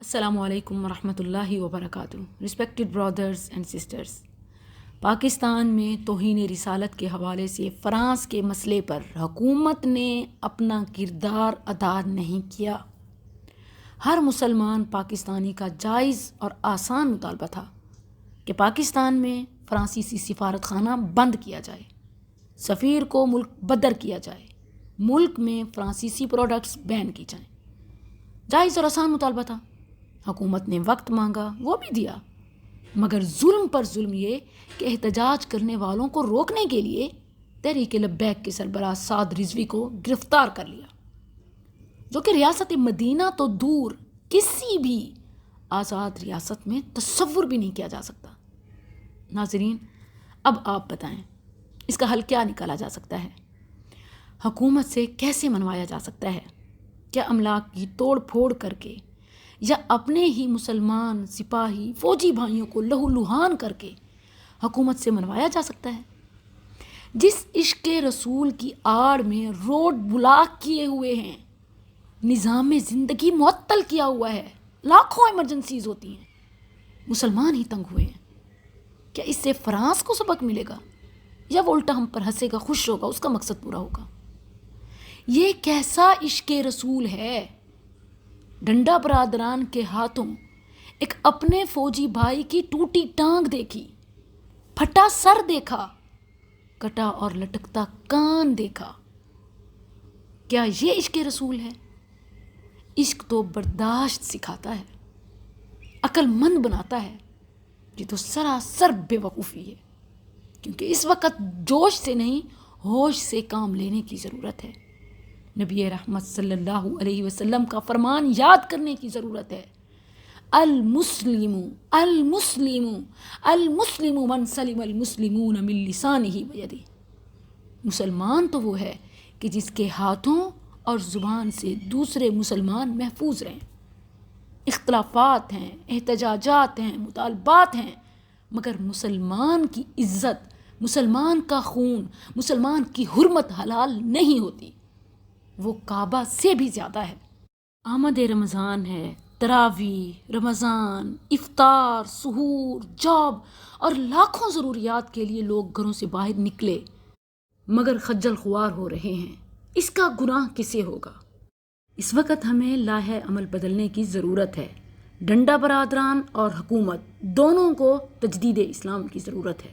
السلام علیکم ورحمۃ اللہ وبرکاتہ۔ Respected brothers and sisters, Pakistan میں توہین رسالت کے حوالے سے فرانس کے مسئلے پر حکومت نے اپنا کردار ادا نہیں کیا۔ ہر مسلمان پاکستانی کا جائز اور آسان مطالبہ تھا کہ پاکستان میں فرانسیسی سفارت خانہ بند کیا جائے، سفیر کو ملک بدر کیا جائے، ملک میں فرانسیسی پروڈکٹس بین کی جائیں۔ جائز اور آسان مطالبہ تھا۔ حکومت نے وقت مانگا، وہ بھی دیا، مگر ظلم پر ظلم یہ کہ احتجاج کرنے والوں کو روکنے کے لیے تحریک لبیک کے سربراہ سعد رضوی کو گرفتار کر لیا، جو کہ ریاست مدینہ تو دور کسی بھی آزاد ریاست میں تصور بھی نہیں کیا جا سکتا۔ ناظرین، اب آپ بتائیں اس کا حل کیا نکالا جا سکتا ہے؟ حکومت سے کیسے منوایا جا سکتا ہے؟ کیا املاک کی توڑ پھوڑ کر کے یا اپنے ہی مسلمان سپاہی فوجی بھائیوں کو لہو لہان کر کے حکومت سے منوایا جا سکتا ہے؟ جس عشق رسول کی آڑ میں روڈ بلاک کیے ہوئے ہیں، نظام زندگی معطل کیا ہوا ہے، لاکھوں ایمرجنسیز ہوتی ہیں، مسلمان ہی تنگ ہوئے ہیں، کیا اس سے فرانس کو سبق ملے گا یا وہ الٹا ہم پر ہنسے گا، خوش ہوگا، اس کا مقصد پورا ہوگا؟ یہ کیسا عشق رسول ہے؟ ڈنڈا برادران کے ہاتھوں ایک اپنے فوجی بھائی کی ٹوٹی ٹانگ دیکھی، پھٹا سر دیکھا، کٹا اور لٹکتا کان دیکھا۔ کیا یہ عشق رسول ہے؟ عشق تو برداشت سکھاتا ہے، عقل مند بناتا ہے۔ یہ تو سراسر بے وقوفی ہے، کیونکہ اس وقت جوش سے نہیں ہوش سے کام لینے کی ضرورت ہے۔ نبی رحمت صلی اللہ علیہ وسلم کا فرمان یاد کرنے کی ضرورت ہے۔ المسلم المسلم المسلم من سلم المسلمون من لسانہ ویدہ۔ مسلمان تو وہ ہے کہ جس کے ہاتھوں اور زبان سے دوسرے مسلمان محفوظ رہیں۔ اختلافات ہیں، احتجاجات ہیں، مطالبات ہیں، مگر مسلمان کی عزت، مسلمان کا خون، مسلمان کی حرمت حلال نہیں ہوتی، وہ کعبہ سے بھی زیادہ ہے۔ آمد رمضان ہے، تراویح، رمضان، افطار، سحور، جاب اور لاکھوں ضروریات کے لیے لوگ گھروں سے باہر نکلے، مگر خجل خوار ہو رہے ہیں۔ اس کا گناہ کسے ہوگا؟ اس وقت ہمیں لاہ عمل بدلنے کی ضرورت ہے۔ ڈنڈا برادران اور حکومت دونوں کو تجدید اسلام کی ضرورت ہے۔